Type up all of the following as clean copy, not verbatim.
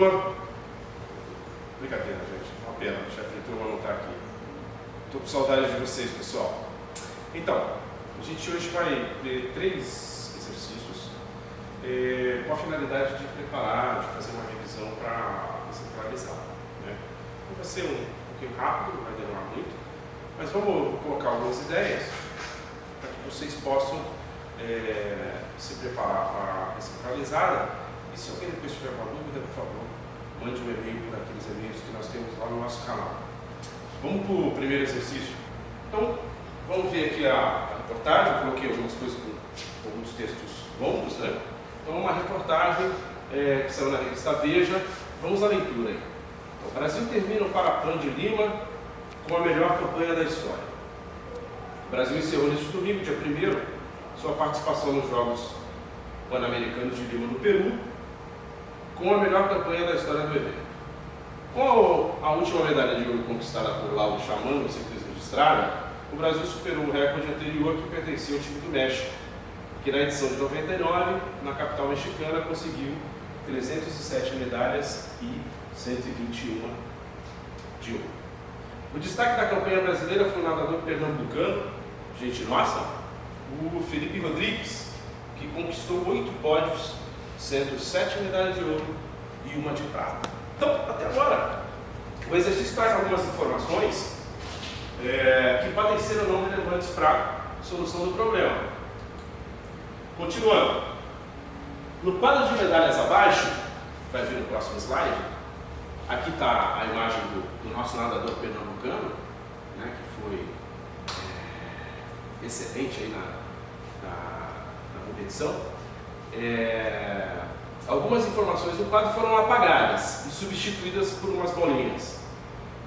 turma. Brincadeira, gente. Uma pena, o chefe de turma não está aqui. Estou com saudade de vocês, pessoal. Então, a gente hoje vai ver 3 exercícios com a finalidade de preparar, de fazer uma revisão para centralizar. Né? Vai ser um pouquinho rápido, não vai demorar muito, mas vamos colocar algumas ideias para que vocês possam se preparar para a centralizada. E se alguém depois tiver uma dúvida, por favor, mande um e-mail por aqueles e-mails que nós temos lá no nosso canal. Vamos para o primeiro exercício. Então, vamos ver aqui a reportagem. Eu coloquei algumas coisas com alguns textos longos, né? Então, uma reportagem que saiu na revista Veja. Vamos à leitura aí. Então, o Brasil termina o Parapan de Lima com a melhor campanha da história. O Brasil encerrou neste domingo, dia 1º, sua participação nos Jogos Pan-Americanos de Lima, no Peru, com a melhor campanha da história do evento. Com a última medalha de ouro conquistada por Lauro Chamán no ciclismo de estrada, o Brasil superou o recorde anterior que pertencia ao time do México, que na edição de 99, na capital mexicana, conseguiu 307 medalhas e 121 de ouro. O destaque da campanha brasileira foi o nadador pernambucano, gente nossa, o Felipe Rodrigues, que conquistou 8 pódios, sendo 7 medalhas de ouro e 1 de prata. Então, até agora, o exercício traz algumas informações que podem ser ou não relevantes para a solução do problema. Continuando, no quadro de medalhas abaixo, vai ver no próximo slide, aqui está a imagem do nosso nadador pernambucano, né, que foi excelente aí na competição. Algumas informações do quadro foram apagadas e substituídas por umas bolinhas.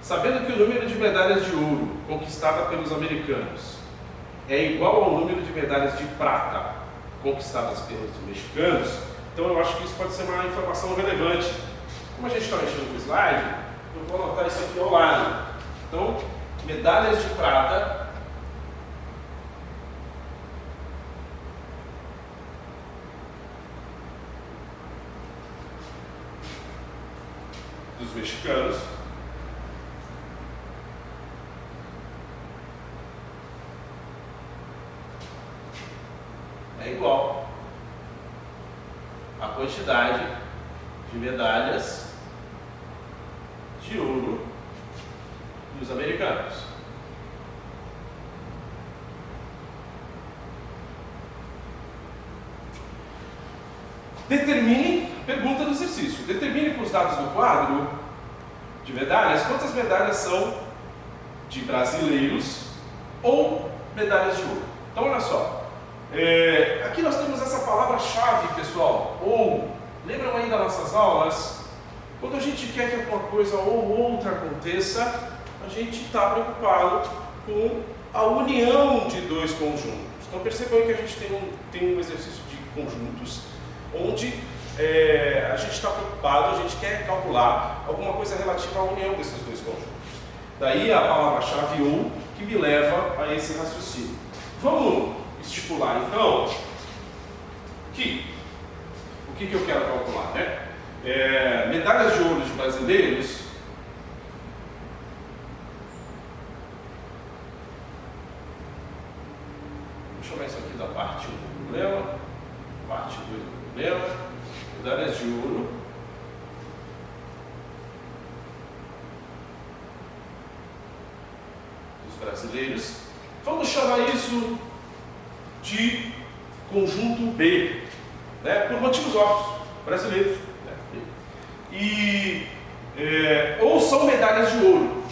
Sabendo que o número de medalhas de ouro conquistada pelos americanos é igual ao número de medalhas de prata conquistadas pelos mexicanos, então eu acho que isso pode ser uma informação relevante. Como a gente está mexendo no slide, eu vou anotar isso aqui ao lado. Então, medalhas de prata dos mexicanos é igual à quantidade de medalhas de ouro dos americanos. Pergunta do exercício. Determine com os dados do quadro de medalhas quantas medalhas são de brasileiros ou medalhas de ouro. Então, olha só. Aqui nós temos essa palavra-chave, pessoal, ou. Lembram aí das nossas aulas? Quando a gente quer que alguma coisa ou outra aconteça, a gente está preocupado com a união de 2 conjuntos. Então, percebam que a gente tem um exercício de conjuntos, onde a gente está preocupado, a gente quer calcular alguma coisa relativa à união desses 2 conjuntos. Daí a palavra-chave ou, que me leva a esse raciocínio. Vamos estipular então o que eu quero calcular, né? Medalhas de ouro de brasileiros vou chamar isso aqui da parte 1 do problema, parte 2 do problema. Medalhas de ouro dos brasileiros. Vamos chamar isso de conjunto B, né? Por motivos óbvios, brasileiros. Né? Ou são medalhas de ouro.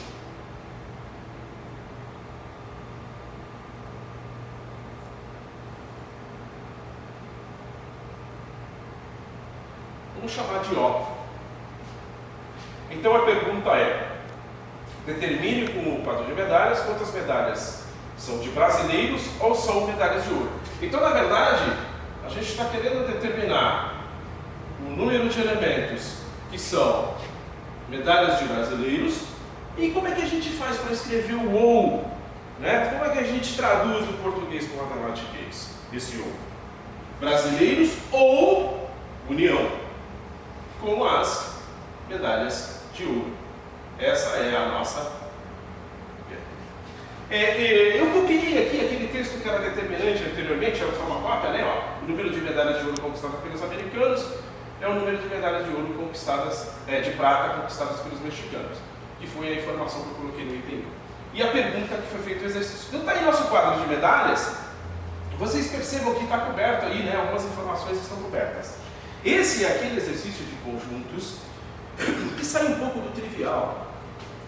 Vamos chamar de óbvio. Então a pergunta é: determine com o quadro de medalhas quantas medalhas são de brasileiros ou são medalhas de ouro. Então, na verdade, a gente está querendo determinar o número de elementos que são medalhas de brasileiros e como é que a gente faz para escrever o ou, né? Como é que a gente traduz do português para o matemático esse ou? Brasileiros ou união com as medalhas de ouro. Essa é a nossa. Eu copiei aqui aquele texto que era determinante anteriormente, era só uma cópia, né? Ó, o número de medalhas de ouro conquistadas pelos americanos é o número de medalhas de ouro conquistadas, de prata conquistadas pelos mexicanos, que foi a informação que eu coloquei no item 1. E a pergunta que foi feito o exercício. Então está aí nosso quadro de medalhas. Vocês percebam que está coberto aí, né? Algumas informações estão cobertas. Esse é aquele exercício de conjuntos que sai um pouco do trivial.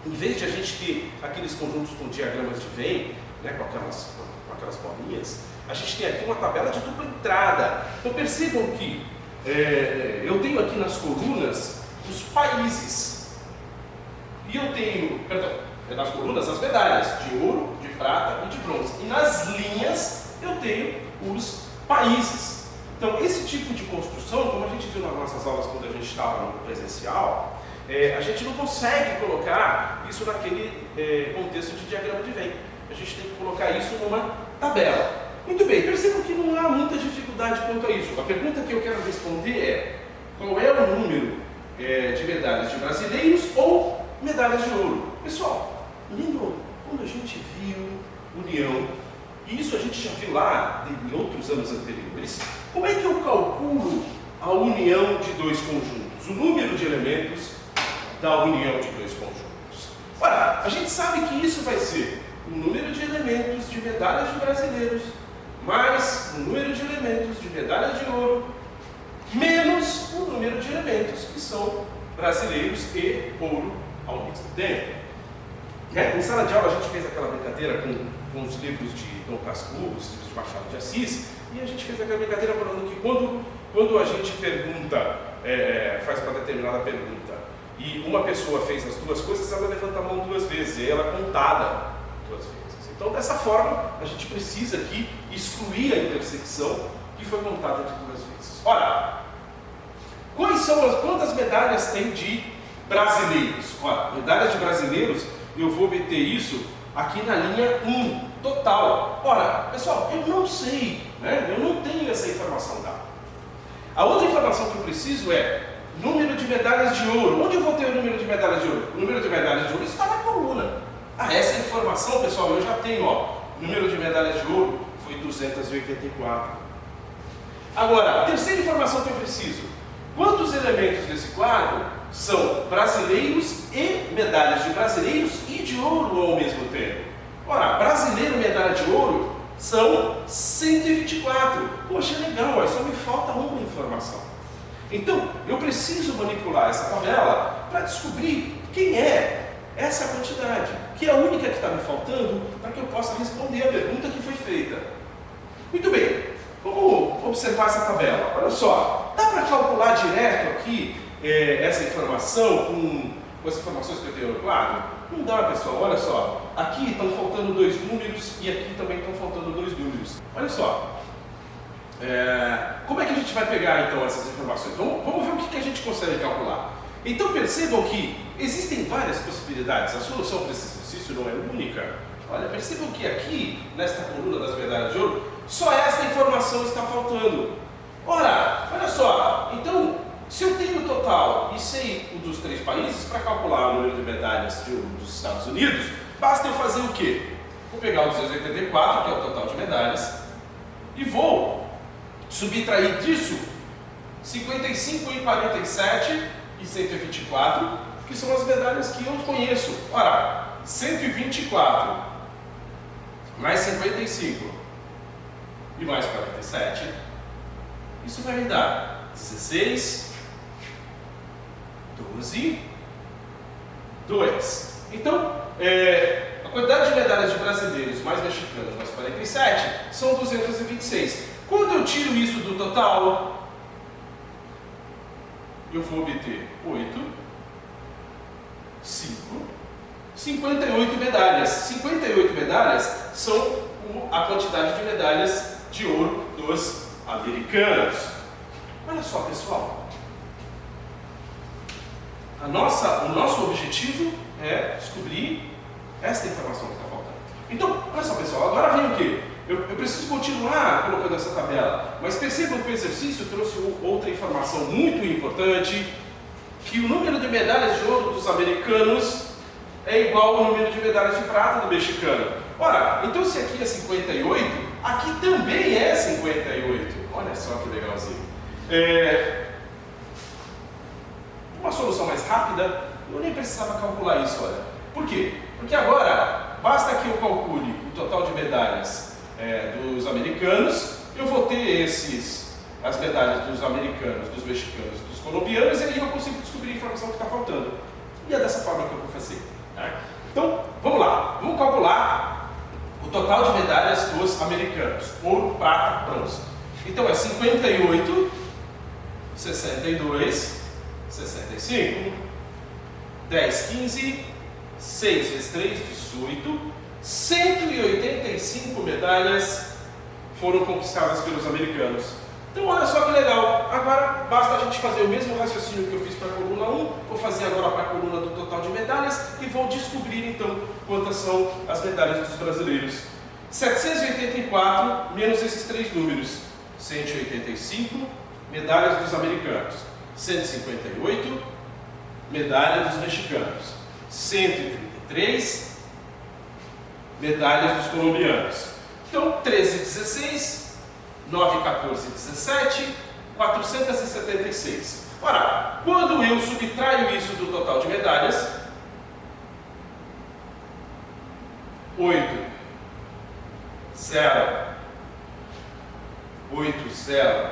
Em vez de a gente ter aqueles conjuntos com diagramas de Venn, né, com aquelas bolinhas, a gente tem aqui uma tabela de dupla entrada. Então percebam que eu tenho aqui nas colunas os países. E eu tenho, nas colunas as medalhas de ouro, de prata e de bronze. E nas linhas eu tenho os países. Então esse tipo de construção, como a gente viu nas nossas aulas quando a gente estava no presencial, a gente não consegue colocar isso naquele contexto de diagrama de Venn. A gente tem que colocar isso numa tabela. Muito bem, percebam que não há muita dificuldade quanto a isso. A pergunta que eu quero responder é: qual é o número de medalhas de brasileiros ou medalhas de ouro? Pessoal, lembram quando a gente viu união, e isso a gente já viu lá em outros anos anteriores, como é que eu calculo a união de dois conjuntos? O número de elementos da união de dois conjuntos. Ora, a gente sabe que isso vai ser o número de elementos de medalhas de brasileiros mais o número de elementos de medalhas de ouro menos o número de elementos que são brasileiros e ouro ao mesmo tempo. Em sala de aula a gente fez aquela brincadeira com os livros de Dom Casmurro, os livros de Machado de Assis, e a gente fez aquela brincadeira falando que quando a gente pergunta, faz uma determinada pergunta, e uma pessoa fez as duas coisas, ela levanta a mão duas vezes, e ela é contada duas vezes. Então, dessa forma, a gente precisa aqui excluir a intersecção que foi contada de duas vezes. Ora, quantas medalhas tem de brasileiros? Ora, medalhas de brasileiros, eu vou obter isso aqui na linha 1, total. Ora, pessoal, eu não sei, né? Eu não tenho essa informação dada. A outra informação que eu preciso é número de medalhas de ouro. Onde eu vou ter o número de medalhas de ouro? O número de medalhas de ouro está na coluna. Essa informação, pessoal, eu já tenho, ó. O número de medalhas de ouro foi 284. Agora, a terceira informação que eu preciso: quantos elementos desse quadro são brasileiros e medalhas de brasileiros e de ouro ao mesmo tempo? Ora, brasileiro e medalha de ouro são 124. Poxa, legal, só me falta uma informação. Então, eu preciso manipular essa tabela para descobrir quem é essa quantidade, que é a única que está me faltando para que eu possa responder a pergunta que foi feita. Muito bem, vamos observar essa tabela. Olha só, dá para calcular direto aqui essa informação com as informações que eu tenho no quadro? Não dá, pessoal. Olha só, aqui estão faltando dois números e aqui também estão faltando dois números. Olha só, como é que a gente vai pegar então essas informações? Vamos ver o que a gente consegue calcular. Então percebam que existem várias possibilidades, a solução para esse exercício não é única. Olha, percebam que aqui, nesta coluna das medalhas de ouro, só esta informação está faltando. Ora, olha só, então, se eu tenho o total e sei o dos três países, para calcular o número de medalhas de ouro dos Estados Unidos, basta eu fazer o quê? Vou pegar o 284, que é o total de medalhas, e vou subtrair disso 55 e 47 e 124, que são as medalhas que eu conheço. Ora, 124 mais 55 e mais 47, isso vai me dar 16, 12, 2. Então, a quantidade de medalhas de brasileiros mais mexicanos mais 47 são 226. Quando eu tiro isso do total, eu vou obter 8, 5, 58 medalhas. 58 medalhas são a quantidade de medalhas de ouro dos americanos. Olha só, pessoal. O nosso objetivo é descobrir essa informação que está faltando. Então, olha só, pessoal, agora vem o quê? Eu preciso continuar colocando essa tabela, mas percebam que o exercício trouxe outra informação muito importante, que o número de medalhas de ouro dos americanos é igual ao número de medalhas de prata do mexicano. Ora, então se aqui é 58, aqui também é 58. Olha só que legalzinho. Uma solução mais rápida, eu nem precisava calcular isso, olha. Por quê? Porque agora, basta que eu calcule o total de medalhas dos americanos, eu vou ter as medalhas dos americanos, dos mexicanos, dos colombianos, e aí eu consigo descobrir a informação que está faltando. E é dessa forma que eu vou fazer. Tá? Então, vamos lá. Vamos calcular o total de medalhas dos americanos. Ouro, prata, bronze. Então, é 58, 62, 65, 10, 15, 6 vezes 3, 18, 185 medalhas foram conquistadas pelos americanos. Então olha só que legal, agora basta a gente fazer o mesmo raciocínio que eu fiz para a coluna 1, vou fazer agora para a coluna do total de medalhas e vou descobrir então quantas são as medalhas dos brasileiros. 784 menos esses três números, 185 medalhas dos americanos, 158 medalhas dos mexicanos, 133 medalhas dos colombianos. Então 13, 16, 9, 14, 17, 476. Ora, quando eu subtraio isso do total de medalhas, 8, 0, 8, 0,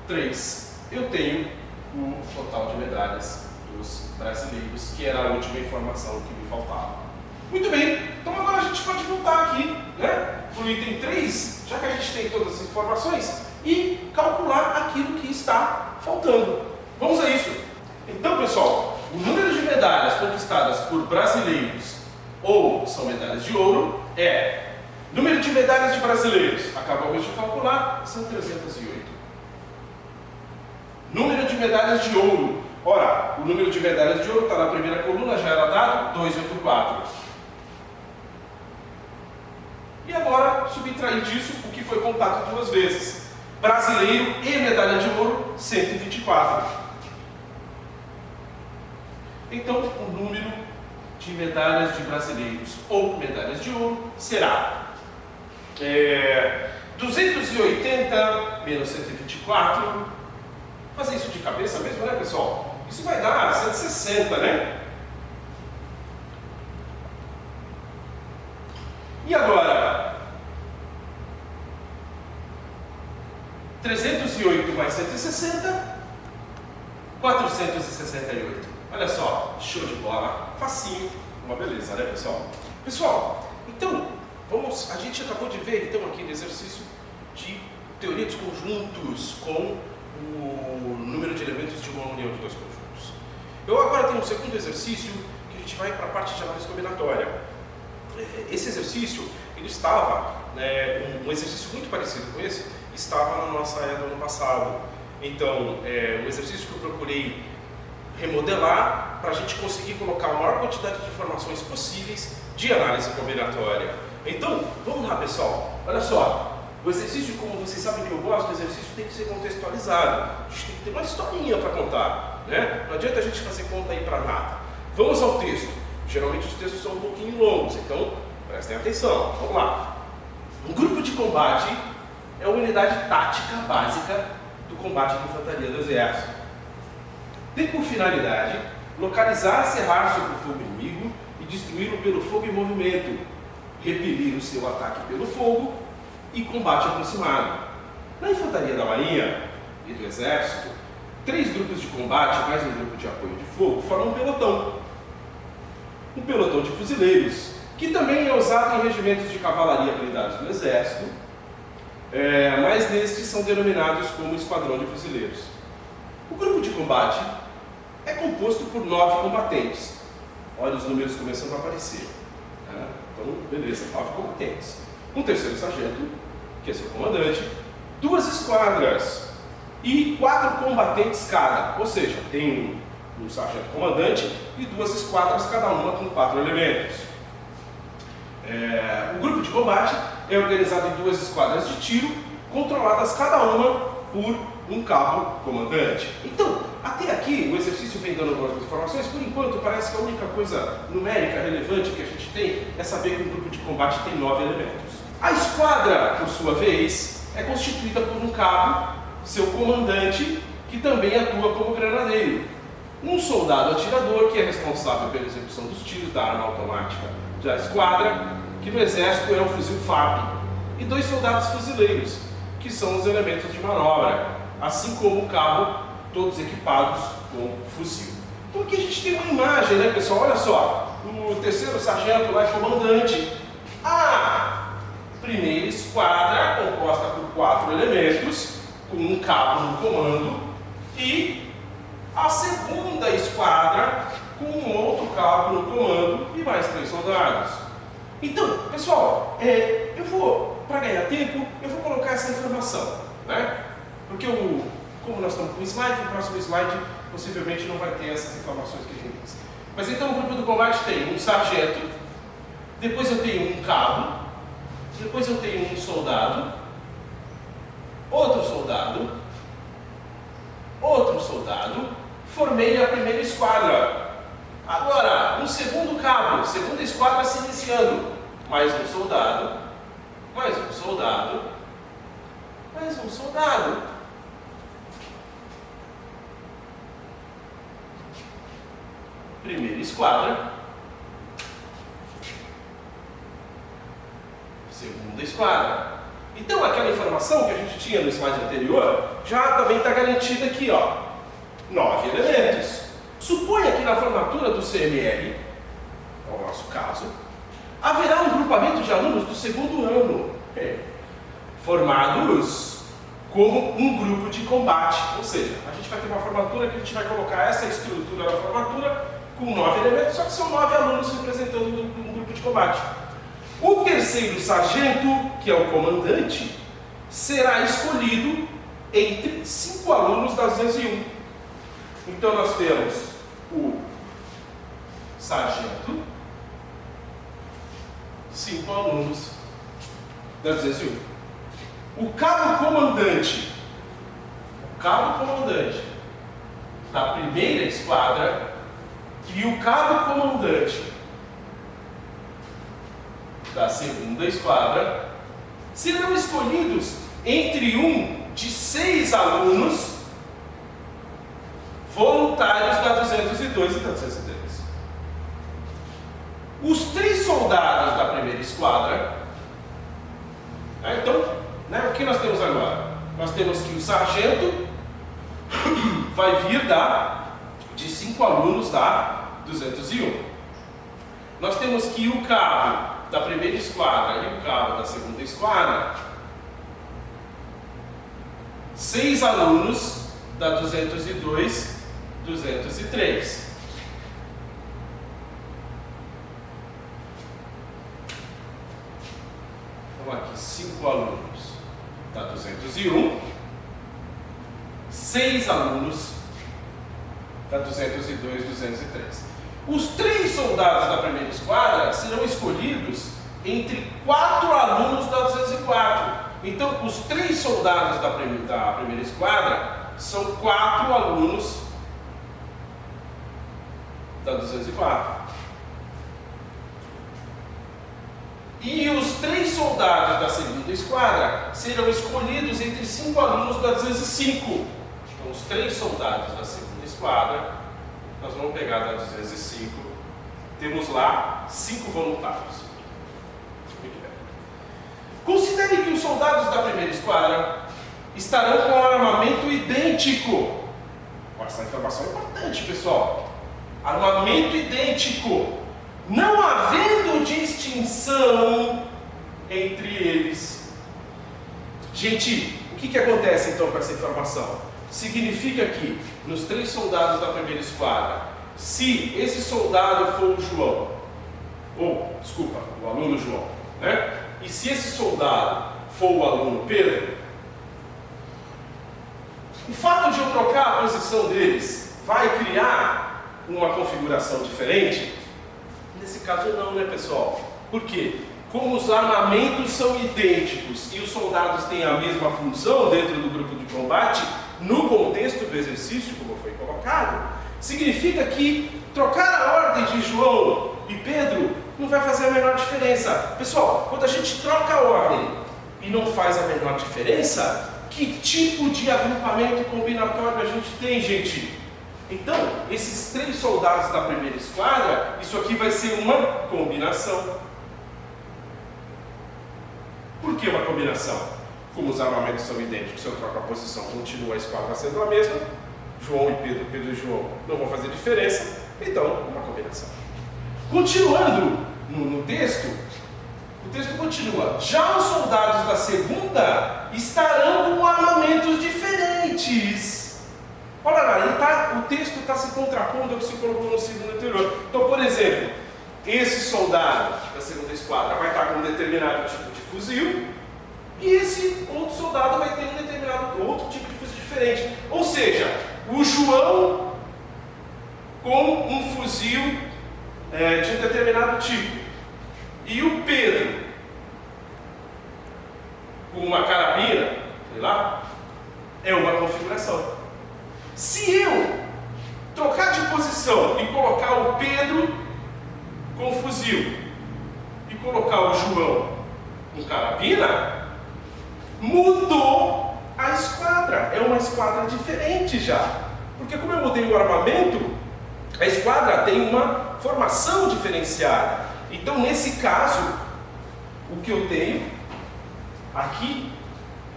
3, eu tenho o total de medalhas dos brasileiros, que era a última informação que me faltava. Muito bem, então agora a gente pode voltar aqui, né, para o item 3, já que a gente tem todas as informações, e calcular aquilo que está faltando. Vamos a isso. Então, pessoal, o número de medalhas conquistadas por brasileiros ou são medalhas de ouro é número de medalhas de brasileiros, acabamos de calcular, são 308. Número de medalhas de ouro, ora, o número de medalhas de ouro está na primeira coluna, já era dado, 284. E agora, subtrair disso o que foi contado duas vezes. Brasileiro e medalha de ouro, 124. Então, o número de medalhas de brasileiros ou medalhas de ouro será 280 menos 124. Vou fazer isso de cabeça mesmo, né, pessoal? Isso vai dar 160, né? E agora? 308 mais 160, 468. Olha só, show de bola, facinho, uma beleza, né, pessoal? Pessoal, então, a gente acabou de ver, então, aqui no exercício de teoria dos conjuntos com o número de elementos de uma união de dois conjuntos. Eu agora tenho um segundo exercício que a gente vai para a parte de análise combinatória. Esse exercício, ele estava, um exercício muito parecido com esse, estava na nossa área do ano passado. Então, um exercício que eu procurei remodelar para a gente conseguir colocar a maior quantidade de informações possíveis de análise combinatória. Então, vamos lá, pessoal. Olha só, o exercício, como vocês sabem que eu gosto, o exercício tem que ser contextualizado. A gente tem que ter uma historinha para contar, né? Não adianta a gente fazer conta aí para nada. Vamos ao texto. Geralmente os textos são um pouquinho longos, então prestem atenção. Vamos lá. Um grupo de combate é uma unidade tática básica do combate de infantaria do exército. Tem por finalidade localizar, cerrar sobre o fogo inimigo e destruí-lo pelo fogo em movimento, repelir o seu ataque pelo fogo e combate aproximado. Na infantaria da marinha e do exército, 3 grupos de combate mais um grupo de apoio de fogo formam um pelotão. Um pelotão de fuzileiros, que também é usado em regimentos de cavalaria blindados do exército, mas nestes são denominados como esquadrão de fuzileiros. O grupo de combate é composto por 9 combatentes. Olha os números começando a aparecer. Então, beleza, 9 combatentes. Um terceiro sargento, que é seu comandante, 2 esquadras e 4 combatentes cada. Ou seja, tem um sargento comandante e 2 esquadras, cada uma com 4 elementos. O grupo de combate é organizado em 2 esquadras de tiro, controladas cada uma por um cabo comandante. Então, até aqui o exercício vem dando algumas informações. Por enquanto, parece que a única coisa numérica relevante que a gente tem é saber que um grupo de combate tem 9 elementos. A esquadra, por sua vez, é constituída por um cabo, seu comandante, que também atua como granadeiro. Um soldado atirador, que é responsável pela execução dos tiros da arma automática da esquadra, que no exército é o fuzil FAB. E 2 soldados fuzileiros, que são os elementos de manobra, assim como o cabo, todos equipados com fuzil. Então aqui a gente tem uma imagem, né, pessoal? Olha só, o terceiro sargento lá é comandante. A primeira esquadra, composta por 4 elementos, com um cabo no comando, e a segunda esquadra, com um outro cabo no comando e mais 3 soldados. Então, pessoal, eu vou, para ganhar tempo, eu vou colocar essa informação, né? Porque como nós estamos com o slide, o próximo slide possivelmente não vai ter essas informações que a gente diz. Mas então o grupo do combate tem um sargento, depois eu tenho um cabo, depois eu tenho um soldado, outro soldado, formei a primeira esquadra. Agora, um segundo cabo, segunda esquadra se iniciando, mais um soldado, mais um soldado, mais um soldado. Primeira esquadra, segunda esquadra. Então aquela informação que a gente tinha no slide anterior já também está garantida aqui, ó. 9 elementos. Suponha que na formatura do CMR, é o nosso caso, haverá um grupamento de alunos do segundo ano, formados como um grupo de combate. Ou seja, a gente vai ter uma formatura que a gente vai colocar essa estrutura da formatura com 9 elementos, só que são 9 alunos representando um grupo de combate. O terceiro sargento, que é o comandante, será escolhido entre 5 alunos da 201. Então nós temos o sargento, 5 alunos da 201. O cabo comandante da primeira esquadra e o cabo comandante da segunda esquadra serão escolhidos entre um de 6 alunos voluntários da 202 e da 203. Os 3 soldados da primeira esquadra, então, o que nós temos agora? Nós temos que o sargento vai vir de 5 alunos da 201. Nós temos que o cabo da primeira esquadra e o cabo da segunda esquadra, 6 alunos da 202, 203. Então aqui 5 alunos da 201, 6 alunos da 202, 203. Os 3 soldados da primeira esquadra serão escolhidos entre 4 alunos da 204. Então, os 3 soldados da primeira esquadra são 4 alunos da 204. E os 3 soldados da segunda esquadra serão escolhidos entre 5 alunos da 205. Então, os 3 soldados da segunda esquadra, nós vamos pegar da 205, temos lá 5 voluntários. Muito bem. Considere que os soldados da primeira esquadra estarão com armamento idêntico. Essa informação é importante, pessoal. Armamento idêntico, não havendo distinção entre eles. Gente, o que acontece então com essa informação? Significa que nos 3 soldados da primeira esquadra, se esse soldado for o João, o aluno João, né? E se esse soldado for o aluno Pedro, o fato de eu trocar a posição deles vai criar uma configuração diferente? Nesse caso não, né, pessoal? Por quê? Como os armamentos são idênticos e os soldados têm a mesma função dentro do grupo de combate, no contexto do exercício, como foi colocado, significa que trocar a ordem de João e Pedro não vai fazer a menor diferença. Pessoal, quando a gente troca a ordem e não faz a menor diferença, que tipo de agrupamento combinatório a gente tem, gente? Então, esses 3 soldados da primeira esquadra, isso aqui vai ser uma combinação. Por que uma combinação? Como os armamentos são idênticos, se eu troco a posição, continua a esquadra sendo a mesma, João e Pedro, Pedro e João não vão fazer diferença, então uma combinação. Continuando no texto, o texto continua. Já os soldados da segunda estarão com armamentos diferentes. Olha lá, o texto está se contrapondo ao que se colocou no segundo anterior. Então, por exemplo, esse soldado da segunda esquadra vai estar com um determinado tipo de fuzil, e esse outro soldado vai ter um determinado outro tipo de fuzil diferente. Ou seja, o João com um fuzil de um determinado tipo, e o Pedro com uma carabina, sei lá, é uma configuração. Se eu trocar de posição e colocar o Pedro com fuzil e colocar o João com carabina, mudou a esquadra. É uma esquadra diferente já. Porque como eu mudei o armamento, a esquadra tem uma formação diferenciada. Então, nesse caso, o que eu tenho aqui,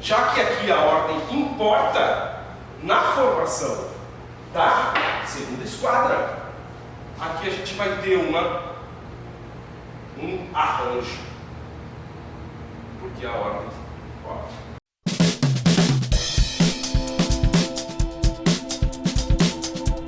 já que aqui a ordem importa, na formação da segunda esquadra, aqui a gente vai ter um arranjo, porque a ordem importa.